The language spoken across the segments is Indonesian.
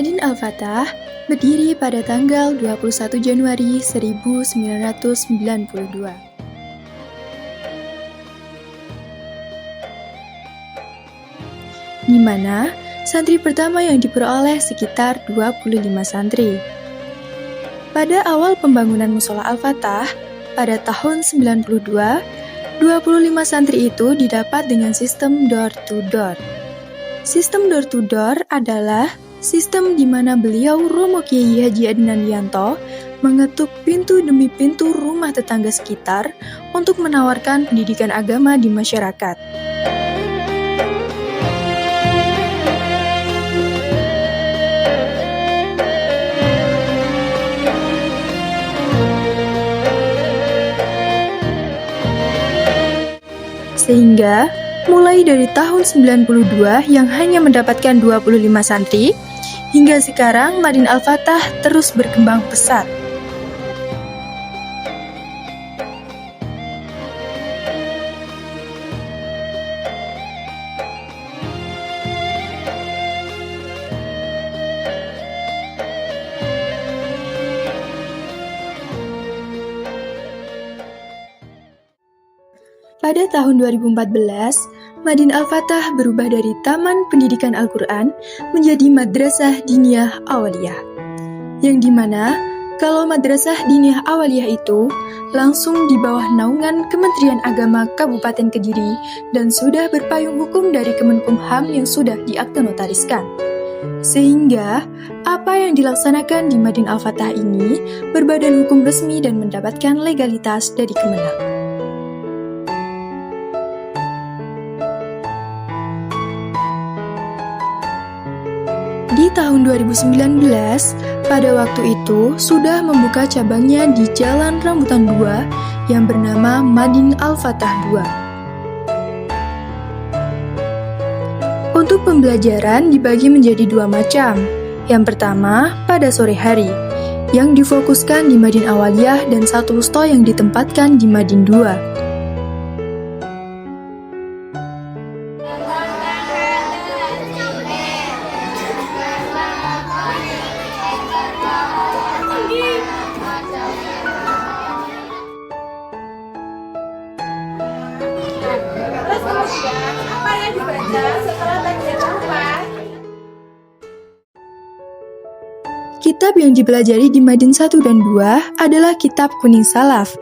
Madin Al-Fatah berdiri pada tanggal 21 Januari 1992. Di mana santri pertama yang diperoleh sekitar 25 santri. Pada awal pembangunan Mushola Al-Fatah, pada tahun 92, 25 santri itu didapat dengan sistem door-to-door. Sistem door-to-door adalah sistem di mana beliau Romo Kiai Haji Adnan Yanto mengetuk pintu demi pintu rumah tetangga sekitar untuk menawarkan pendidikan agama di masyarakat. Sehingga mulai dari tahun 92 yang hanya mendapatkan 25 santri, hingga sekarang Madin Al-Fatah terus berkembang pesat. Pada tahun 2014, Madin Al-Fatah berubah dari Taman Pendidikan Al-Quran menjadi Madrasah Diniyah Awaliyah. Yang dimana, kalau Madrasah Diniyah Awaliyah itu langsung di bawah naungan Kementerian Agama Kabupaten Kediri dan sudah berpayung hukum dari Kemenkumham yang sudah diakte notariskan. Sehingga, apa yang dilaksanakan di Madin Al-Fatah ini berbadan hukum resmi dan mendapatkan legalitas dari Kemenang. Di tahun 2019, pada waktu itu sudah membuka cabangnya di Jalan Rambutan 2 yang bernama Madin Al-Fatah 2. Untuk pembelajaran dibagi menjadi dua macam. Yang pertama, pada sore hari, yang difokuskan di Madin Awaliyah dan satu wusta yang ditempatkan di Madin 2. Apa yang dibaca setelah baca apa? Kitab yang dipelajari di Madin 1 dan 2 adalah kitab Kuning Salaf.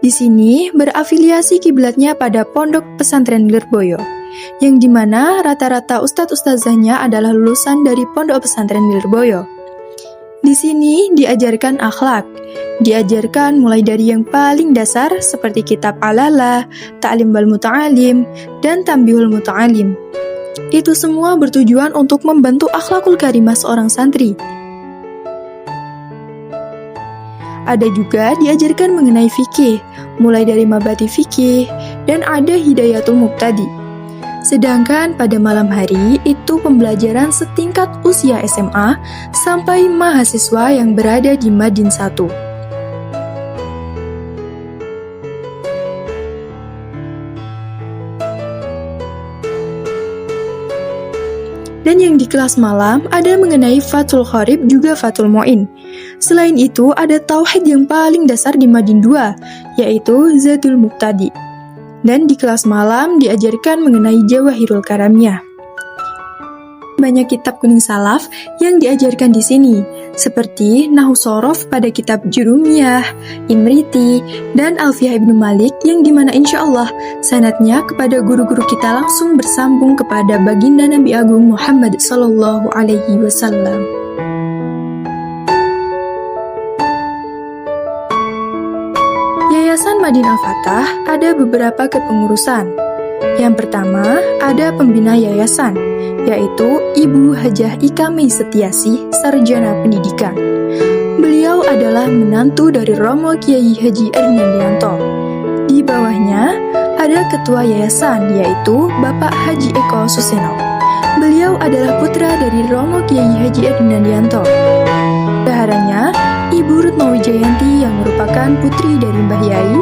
Di sini berafiliasi kiblatnya pada Pondok Pesantren Lirboyo, yang dimana rata-rata ustadz-ustazahnya adalah lulusan dari Pondok Pesantren Lirboyo. Di sini diajarkan akhlak, diajarkan mulai dari yang paling dasar seperti kitab Alalah, Ta'lim wal Muta'alim, dan Tambihul Muta'alim. Itu semua bertujuan untuk membentuk akhlakul karimah seorang santri. Ada juga diajarkan mengenai fikih, mulai dari mabati fikih, dan ada hidayatul mubtadi. Sedangkan pada malam hari itu pembelajaran setingkat usia SMA sampai mahasiswa yang berada di Madin 1. Dan yang di kelas malam ada mengenai Fathul Qorib juga Fathul Mu'in. Selain itu ada tauhid yang paling dasar di Madin 2, yaitu Zatul Muqtadi. Dan di kelas malam diajarkan mengenai Jawahirul Karamiyah. Banyak kitab Kuning Salaf yang diajarkan di sini, seperti Nahwu Shorof pada kitab Jurumiyah, Imriti, dan Alfiyah Ibnu Malik yang dimana insya Allah sanadnya kepada guru-guru kita langsung bersambung kepada baginda Nabi Agung Muhammad Sallallahu Alaihi Wasallam. Yayasan Madin Al-Fatah ada beberapa kepengurusan. Yang pertama, ada pembina yayasan, yaitu Ibu Hajah Ika Mei Setiasi, Sarjana Pendidikan. Beliau adalah menantu dari Romo Kiai Haji Adnan Yanto. Di bawahnya, ada ketua yayasan, yaitu Bapak Haji Eko Suseno. Beliau adalah putra dari Romo Kiai Haji Adnan Yanto. Baharanya, Ibu Retno Wijayanti yang merupakan putri dari Mbah Yai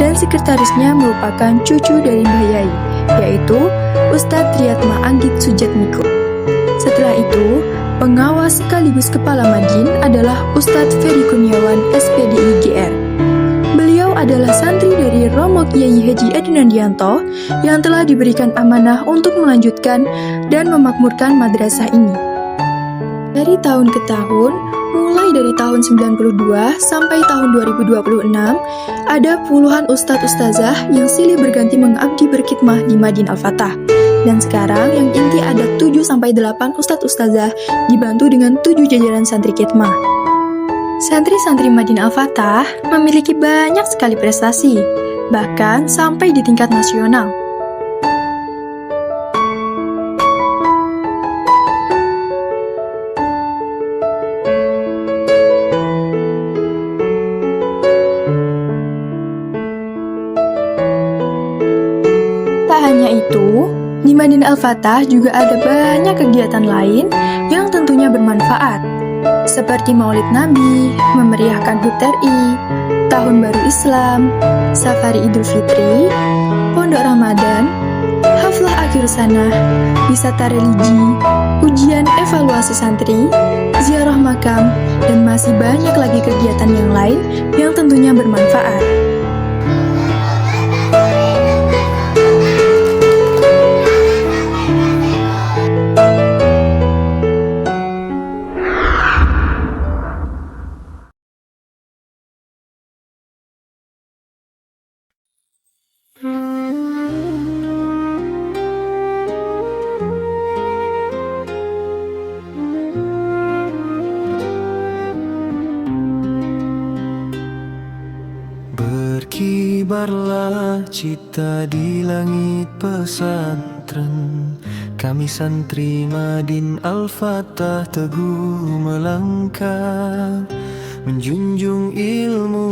dan sekretarisnya merupakan cucu dari Mbah Yai, yaitu Ustadz Riyatma Anggit Sujatmiko. Setelah itu, Pengawas sekaligus Kepala Madin adalah Ustadz Ferry Kurniawan, SPDI GR. Beliau adalah santri dari Romo Kiai Haji Ednandianto yang telah diberikan amanah untuk melanjutkan dan memakmurkan madrasah ini. Dari tahun ke tahun, mulai dari tahun 92 sampai tahun 2026, ada puluhan ustadz-ustazah yang silih berganti mengabdi berkhidmah di Madin Al-Fatah. Dan sekarang yang inti ada 7-8 ustadz-ustazah dibantu dengan 7 jajaran santri khidmah. Santri-santri Madin Al-Fatah memiliki banyak sekali prestasi, bahkan sampai di tingkat nasional. Tak hanya itu, di Madin Al-Fatah juga ada banyak kegiatan lain yang tentunya bermanfaat, seperti Maulid Nabi, memeriahkan HUT RI, Tahun Baru Islam, Safari Idul Fitri, Pondok Ramadan, Haflah Akhir Sanah, wisata religi, ujian evaluasi santri, ziarah makam, dan masih banyak lagi kegiatan yang lain yang tentunya bermanfaat. Berkibarlah cita di langit pesantren, kami santri Madin Al-Fatah teguh melangkah, menjunjung ilmu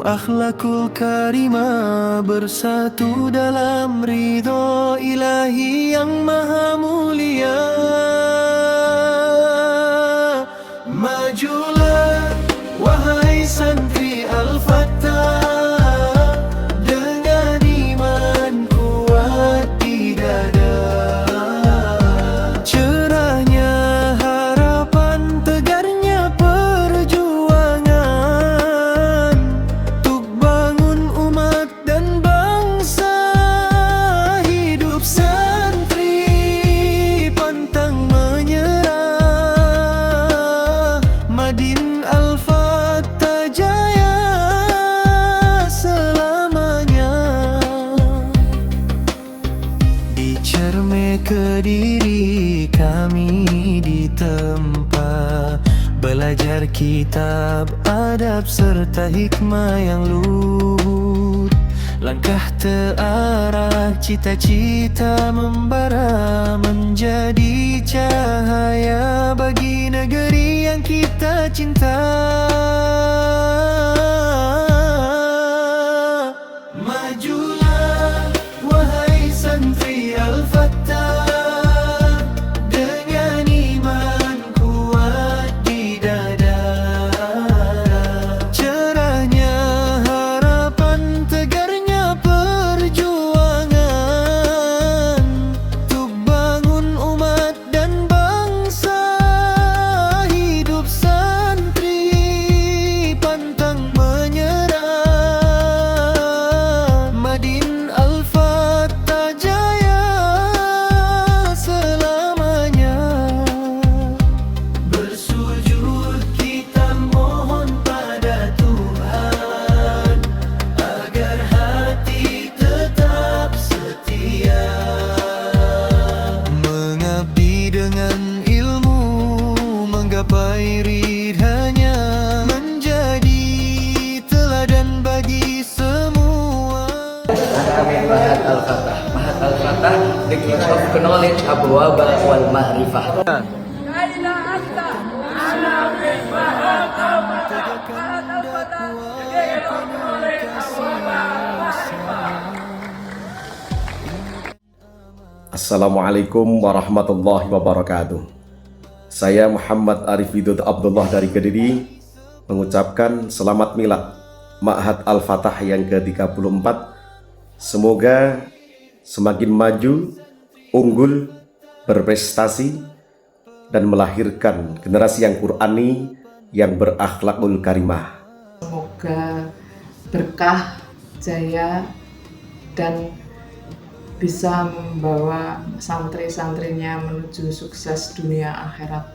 akhlakul karimah, bersatu dalam ridho ilahi yang maha mulia. Majulah wahai santri Al-Fatah, Kediri kami ditempa, belajar kitab, adab serta hikmah yang luhur. Langkah terarah, cita-cita membara, menjadi cahaya bagi negeri yang kita cinta. Majulah wahai santri Al-Fatah, menggapai ridhanya, menjadi teladan bagi semua. Kami Mahat Al-Fatah. Mahat Al-Fatah, the king of knowledge, abwaba wal ma'rifah. Assalamualaikum warahmatullahi wabarakatuh. Saya Muhammad Arif Widud Abdullah dari Kediri mengucapkan selamat milad Ma'had Al-Fatah yang ke-34. Semoga semakin maju, unggul, berprestasi, dan melahirkan generasi yang Qur'ani yang berakhlakul karimah. Semoga berkah, jaya, dan bisa membawa santri-santrinya menuju sukses dunia akhirat.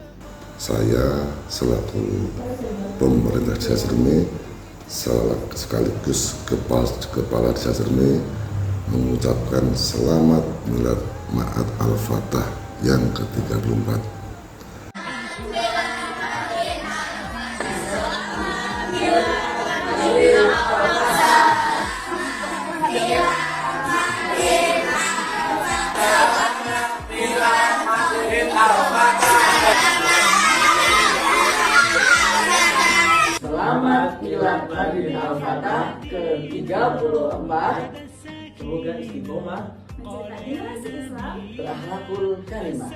Saya selaku pemerintah Desa Serme sekaligus kepala Desa Serme mengucapkan selamat Milad Ma'had Al-Fatah yang ke-34. Selamat Milad Madin Al-Fatah ke-34. Semoga istiqomah berakhlakul karimah.